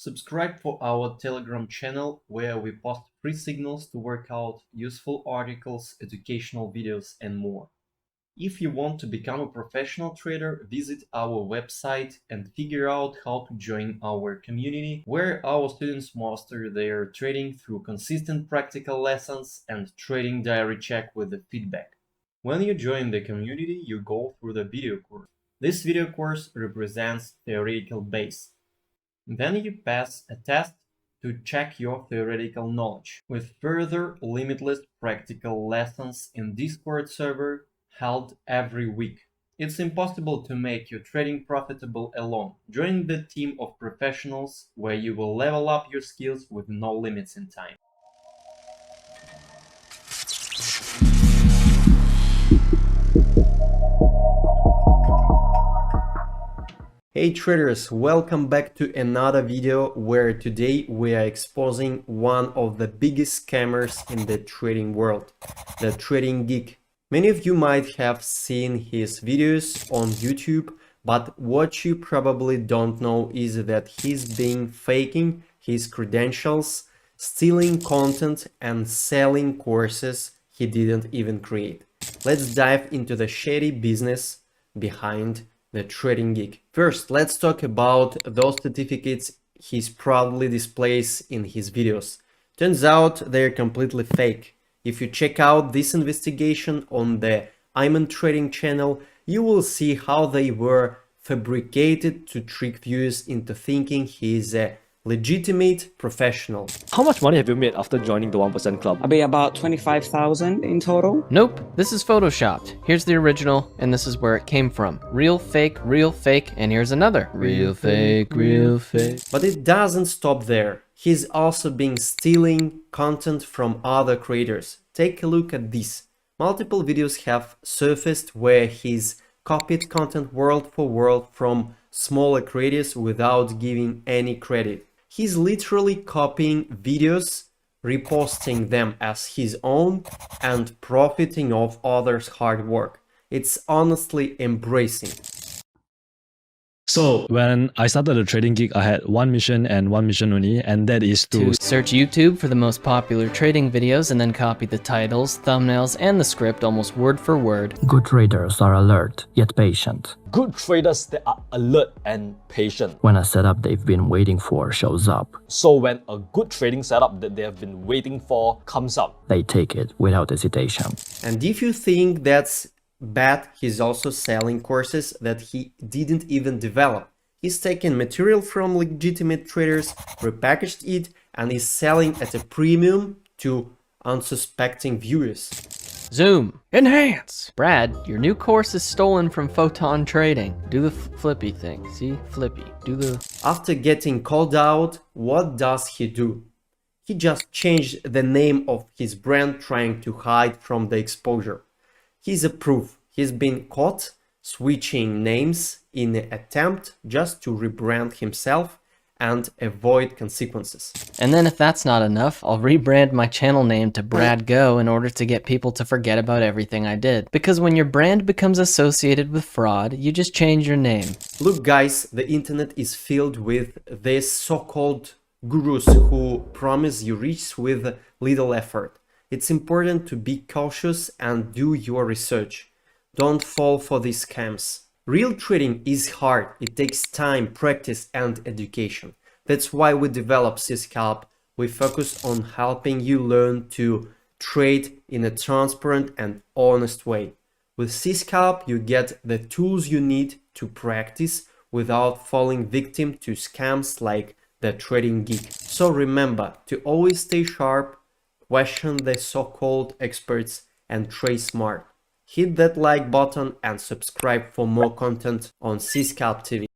Subscribe for our Telegram channel where we post free signals to work out, useful articles, educational videos, and more. If you want to become a professional trader, visit our website and figure out how to join our community, where our students master their trading through consistent practical lessons and trading diary check with the feedback. When you join the community, you go through the video course. This video course represents theoretical base. Then you pass a test to check your theoretical knowledge, with further limitless practical lessons in Discord server held every week. It's impossible to make your trading profitable alone. Join the team of professionals where you will level up your skills with no limits in time. Hey traders, welcome back to another video where today we are exposing one of the biggest scammers in the trading world, the Trading Geek. Many of you might have seen his videos on YouTube, but what you probably don't know is that he's been faking his credentials, stealing content and selling courses he didn't even create. Let's dive into the shady business behind the Trading Geek. First, let's talk about those certificates he proudly displays in his videos. Turns out they're completely fake. If you check out this investigation on the Iman Trading channel, you will see how they were fabricated to trick viewers into thinking he is a legitimate professional. How much money have you made after joining the 1% club? I'll be about 25,000 in total. Nope, this is photoshopped. Here's the original, and this is where it came from. Real, fake, and here's another. Real, fake, real, fake. But it doesn't stop there. He's also been stealing content from other creators. Take a look at this. Multiple videos have surfaced where he's copied content word for word from smaller creators without giving any credit. He's literally copying videos, reposting them as his own, and profiting off others' hard work. It's honestly embracing. So when I started the Trading Geek, I had one mission and one mission only, and that is to Search YouTube for the most popular trading videos and then copy the titles, thumbnails, and the script almost word for word. Good traders are alert, yet patient. good traders that are alert and patient. When a setup they've been waiting for shows up, So when a good trading setup that they have been waiting for comes up, they take it without hesitation. And if you think that's bad, he's also selling courses that he didn't even develop. He's taken material from legitimate traders, repackaged it, and is selling at a premium to unsuspecting viewers. Zoom. Enhance. Brad, your new course is stolen from Photon Trading. Do the flippy thing. See? Flippy. Do the... After getting called out, what does he do? He just changed the name of his brand, trying to hide from the exposure. He's a proof. He's been caught switching names in an attempt just to rebrand himself and avoid consequences. And then if that's not enough, I'll rebrand my channel name to Brad Go in order to get people to forget about everything I did. Because when your brand becomes associated with fraud, you just change your name. Look guys, the internet is filled with these so-called gurus who promise you reach with little effort. It's important to be cautious and do your research. Don't fall for these scams. Real trading is hard. It takes time, practice, and education. That's why we developed CASHBACK. We focus on helping you learn to trade in a transparent and honest way. With CASHBACK, you get the tools you need to practice without falling victim to scams like the Trading Geek. So remember to always stay sharp, question the so-called experts, and trade smart. Hit that like button and subscribe for more content on CASHBACK TV.